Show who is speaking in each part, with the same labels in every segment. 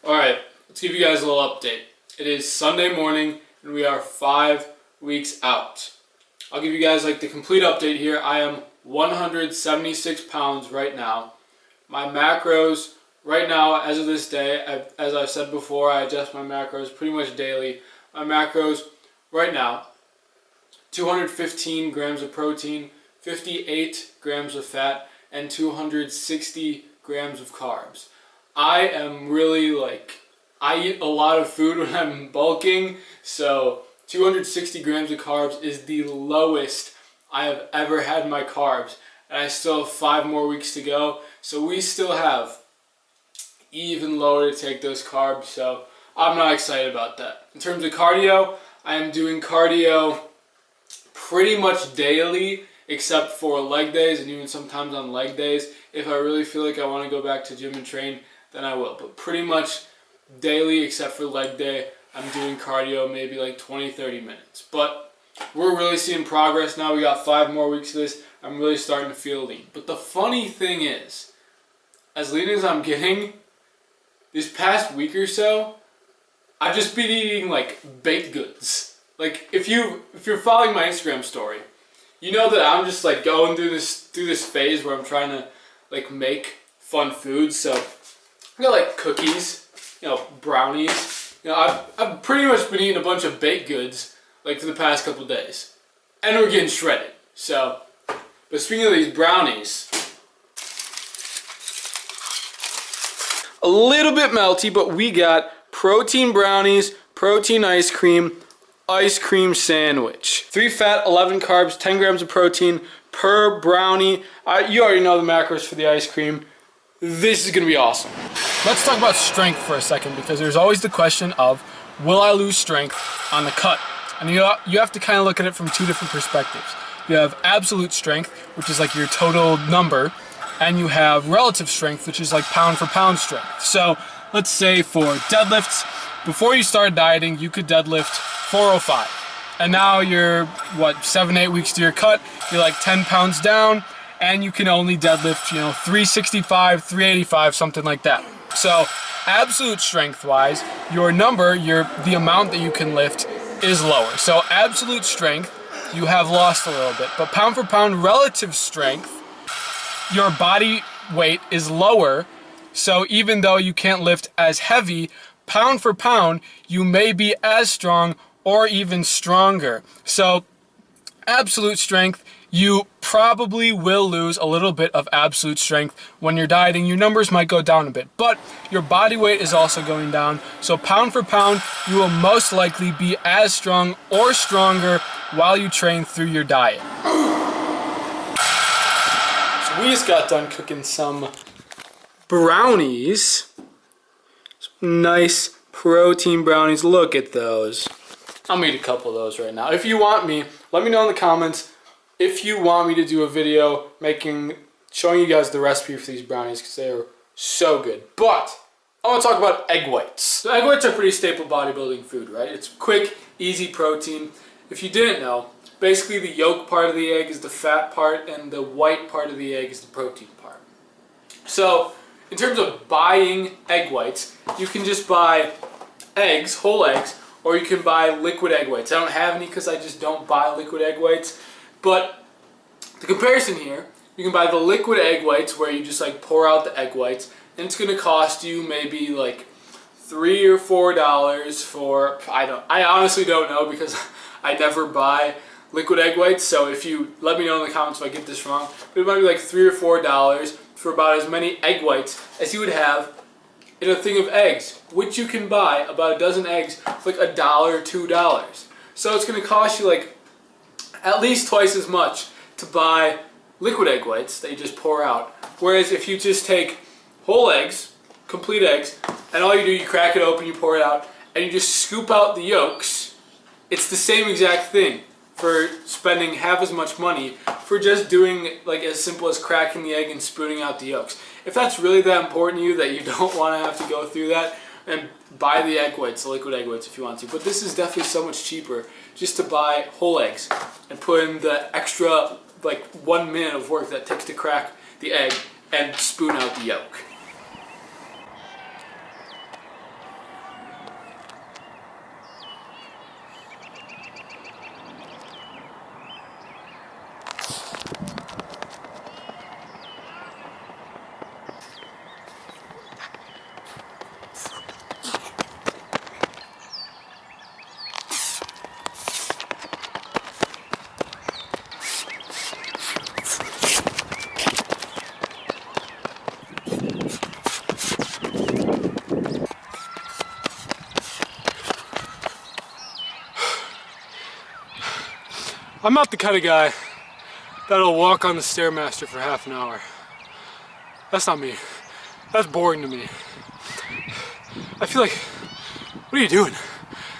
Speaker 1: Alright, let's give you guys a little update. It is Sunday morning and we are 5 weeks out. I'll give you guys like the complete update here. I am 176 pounds right now. My macros right now, as of this day, as I've said before, I adjust my macros pretty much daily. My macros right now, 215 grams of protein, 58 grams of fat, and 260 grams of carbs. I am really I eat a lot of food when I'm bulking, so 260 grams of carbs is the lowest I have ever had my carbs. And I still have 5 more weeks to go, so we still have even lower to take those carbs, so I'm not excited about that. In terms of cardio, I am doing cardio pretty much daily, except for leg days, and even sometimes on leg days. If I really feel like I want to go back to gym and train, then I will. But pretty much daily, except for leg day, I'm doing cardio maybe like 20-30 minutes. But we're really seeing progress now. We got 5 more weeks of this. I'm really starting to feel lean. But the funny thing is, as lean as I'm getting, this past week or so, I've just been eating like baked goods. Like if you're following my Instagram story, you know that I'm just like going through this phase where I'm trying to like make fun foods. So I got like cookies, brownies. I've pretty much been eating a bunch of baked goods like for the past couple days, and we're getting shredded. So, but speaking of these brownies, a little bit melty, but we got protein brownies, protein ice cream sandwich. 3 fat, 11 carbs, 10 grams of protein per brownie. You already know the macros for the ice cream. This is gonna be awesome. Let's talk about strength for a second, because there's always the question of, will I lose strength on the cut? And you have to kind of look at it from 2 different perspectives. You have absolute strength, which is like your total number, and you have relative strength, which is like pound for pound strength. So let's say for deadlifts, before you started dieting, you could deadlift 405. And now you're, 7-8 weeks to your cut, you're like 10 pounds down, and you can only deadlift, 365, 385, something like that. So absolute strength-wise, your number, the amount that you can lift is lower. So absolute strength, you have lost a little bit. But pound for pound relative strength, your body weight is lower. So even though you can't lift as heavy, pound for pound, you may be as strong or even stronger. So absolute strength, you probably will lose a little bit of absolute strength when you're dieting. Your numbers might go down a bit, but your body weight is also going down. So pound for pound, you will most likely be as strong or stronger while you train through your diet. So we just got done cooking some brownies. Some nice protein brownies. Look at those. I'm gonna eat a couple of those right now. If you want me, let me know in the comments if you want me to do a video showing you guys the recipe for these brownies, because they are so good. But I want to talk about egg whites. So egg whites are pretty staple bodybuilding food, right? It's quick, easy protein. If you didn't know, basically the yolk part of the egg is the fat part, and the white part of the egg is the protein part. So in terms of buying egg whites, you can just buy eggs, whole eggs, or you can buy liquid egg whites. I don't have any because I just don't buy liquid egg whites. But the comparison here, you can buy the liquid egg whites where you just like pour out the egg whites, and it's gonna cost you maybe like $3 or $4 for, I honestly don't know because I never buy liquid egg whites. So if you let me know in the comments if I get this wrong, but it might be like $3 or $4 for about as many egg whites as you would have in a thing of eggs, which you can buy about a dozen eggs for like $1 or $2. So it's gonna cost you like at least twice as much to buy liquid egg whites that you just pour out. Whereas if you just take whole eggs, complete eggs, and all you do, you crack it open, you pour it out, and you just scoop out the yolks, it's the same exact thing for spending half as much money for just doing like as simple as cracking the egg and spooning out the yolks. If that's really that important to you that you don't want to have to go through that, then buy the egg whites, the liquid egg whites if you want to. But this is definitely so much cheaper just to buy whole eggs and put in the extra like 1 minute of work that it takes to crack the egg and spoon out the yolk. I'm not the kind of guy that'll walk on the Stairmaster for half an hour. That's not me. That's boring to me. I feel like, what are you doing?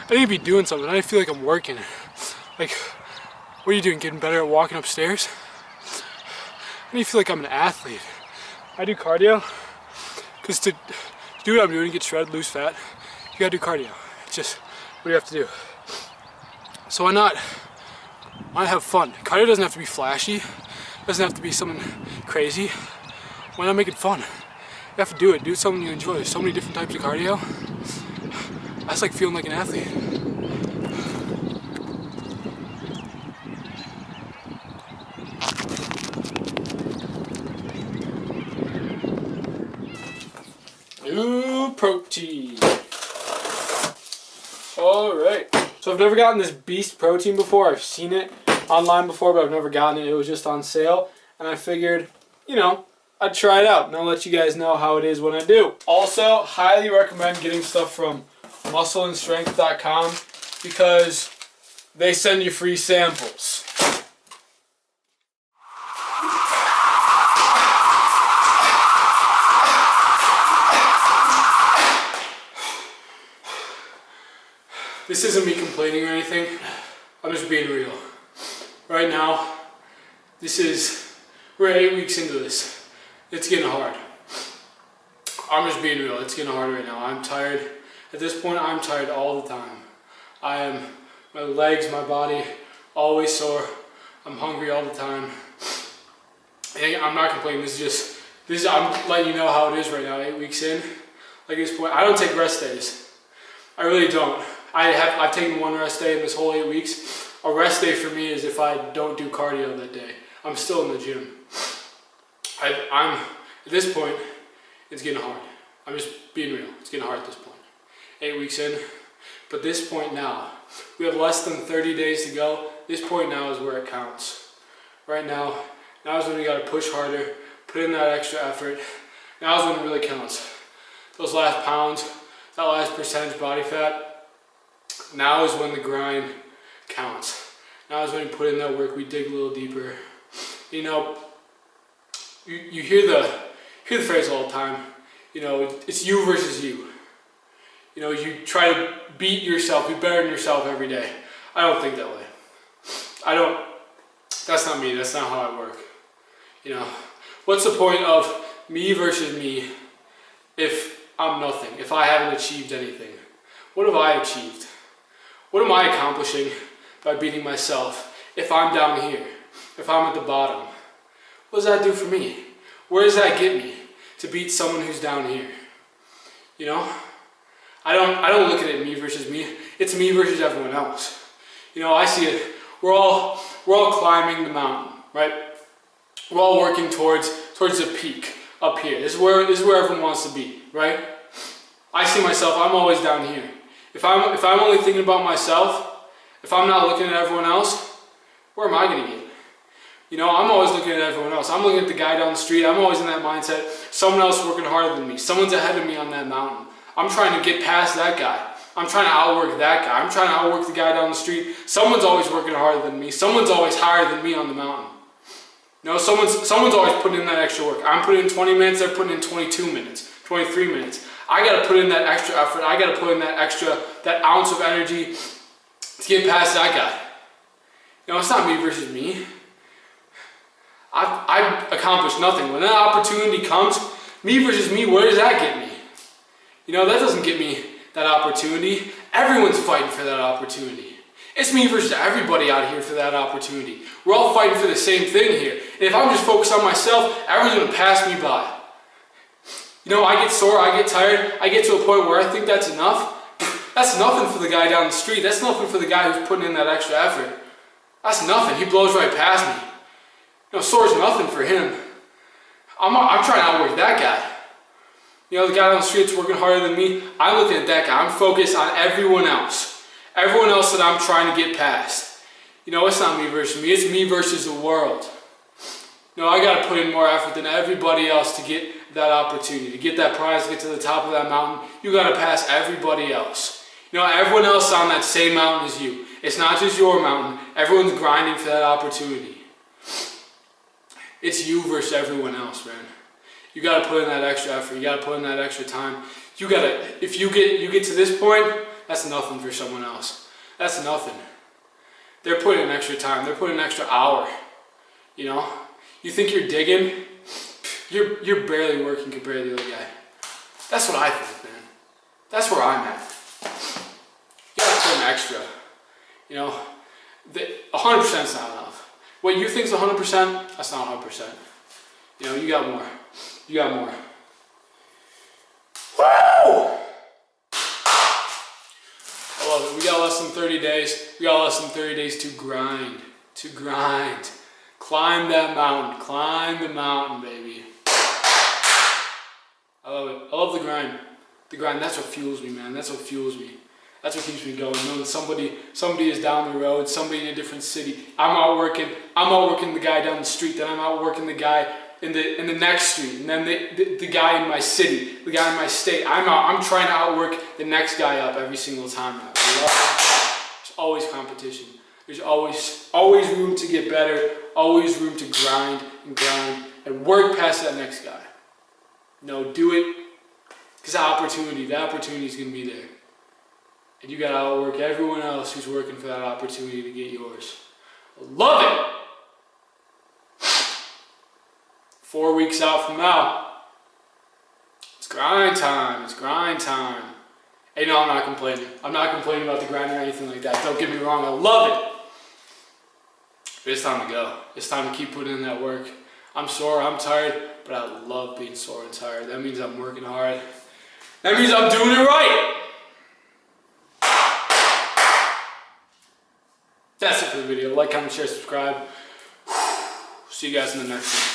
Speaker 1: I need to be doing something. I feel like I'm working. Like, what are you doing? Getting better at walking upstairs? I need to feel like I'm an athlete. I do cardio because to do what I'm doing, get shredded, lose fat, you gotta do cardio. It's just what you have to do. So why not have fun? Cardio doesn't have to be flashy. It doesn't have to be something crazy. Why not make it fun? You have to do it. Do something you enjoy. There's so many different types of cardio. That's like feeling like an athlete. New protein. Alright. So I've never gotten this Beast protein before. I've seen it online before, but I've never gotten it. It was just on sale. And I figured, you know, I'd try it out. And I'll let you guys know how it is when I do. Also, highly recommend getting stuff from muscleandstrength.com because they send you free samples. This isn't me complaining or anything. I'm just being real. Right now, we're 8 weeks into this. It's getting hard. I'm just being real. It's getting hard right now. I'm tired. At this point, I'm tired all the time. My legs, my body, always sore. I'm hungry all the time. And I'm not complaining. I'm letting you know how it is right now, 8 weeks in. Like at this point, I don't take rest days. I really don't. I've taken one rest day in this whole 8 weeks. A rest day for me is if I don't do cardio that day. I'm still in the gym. I'm at this point, it's getting hard. I'm just being real. It's getting hard at this point. 8 weeks in. But this point now, we have less than 30 days to go. This point now is where it counts. Right now is when we gotta push harder, put in that extra effort. Now is when it really counts. Those last pounds, that last percentage body fat, now is when the grind counts. Now is when you put in that work, we dig a little deeper. You know, you hear the phrase all the time, you know, it's you versus you. You know, you try to beat yourself, be better than yourself every day. I don't think that way. That's not me, that's not how I work. You know, what's the point of me versus me if I'm nothing, if I haven't achieved anything? What have I achieved? What am I accomplishing by beating myself if I'm down here, if I'm at the bottom? What does that do for me? Where does that get me to beat someone who's down here? You know? I don't look at it me versus me. It's me versus everyone else. You know, I see it. We're all climbing the mountain, right? We're all working towards the peak up here. This is where everyone wants to be, right? I see myself, I'm always down here. If I'm only thinking about myself, if I'm not looking at everyone else, where am I gonna get? You know, I'm always looking at everyone else. I'm looking at the guy down the street. I'm always in that mindset, someone else working harder than me. Someone's ahead of me on that mountain. I'm trying to get past that guy. I'm trying to outwork that guy. I'm trying to outwork the guy down the street. Someone's always working harder than me. Someone's always higher than me on the mountain. You know, someone's always putting in that extra work. I'm putting in 20 minutes, they're putting in 22 minutes, 23 minutes. I gotta put in that extra effort. I gotta put in that ounce of energy to get past that guy. You know, it's not me versus me. I've accomplished nothing. When that opportunity comes, me versus me, where does that get me? You know, that doesn't get me that opportunity. Everyone's fighting for that opportunity. It's me versus everybody out here for that opportunity. We're all fighting for the same thing here. And if I'm just focused on myself, everyone's gonna pass me by. You know, I get sore, I get tired, I get to a point where I think that's enough. That's nothing for the guy down the street. That's nothing for the guy who's putting in that extra effort. That's nothing. He blows right past me. You know, sore's nothing for him. I'm trying to outwork that guy. You know, the guy down the street's working harder than me. I'm looking at that guy. I'm focused on everyone else. Everyone else that I'm trying to get past. You know, it's not me versus me. It's me versus the world. You know, I got to put in more effort than everybody else to get that opportunity, to get that prize, to get to the top of that mountain. You got to pass everybody else. You know, everyone else on that same mountain as you. It's not just your mountain. Everyone's grinding for that opportunity. It's you versus everyone else, man. You gotta put in that extra effort. You gotta put in that extra time. You gotta, if you get to this point, that's nothing for someone else. That's nothing. They're putting in extra time. They're putting an extra hour. You know? You think you're digging? You're barely working compared to the other guy. That's what I think, man. That's where I'm at. You gotta put in extra. You know? 100% is not enough. What you think is 100%, that's not 100%. You know, you got more. You got more. Woo! I love it. We got less than 30 days. We got less than 30 days to grind. To grind. Climb that mountain. Climb the mountain, baby. I love it. I love the grind. The grind, that's what fuels me, man. That's what fuels me. That's what keeps me going. Knowing somebody is down the road, somebody in a different city. I'm out working the guy down the street, then I'm out working the guy in the next street, and then the guy in my city, the guy in my state. I'm trying to outwork the next guy up every single time. I love it. There's always competition. There's always room to get better, always room to grind and work past that next guy. No, do it, because the opportunity is going to be there. And you got to outwork everyone else who's working for that opportunity to get yours. I love it! 4 weeks out from now, it's grind time. It's grind time. Hey, no, I'm not complaining. I'm not complaining about the grind or anything like that. Don't get me wrong. I love it. But it's time to go. It's time to keep putting in that work. I'm sore. I'm tired. But I love being sore and tired. That means I'm working hard. That means I'm doing it right. That's it for the video. Like, comment, share, subscribe. See you guys in the next one.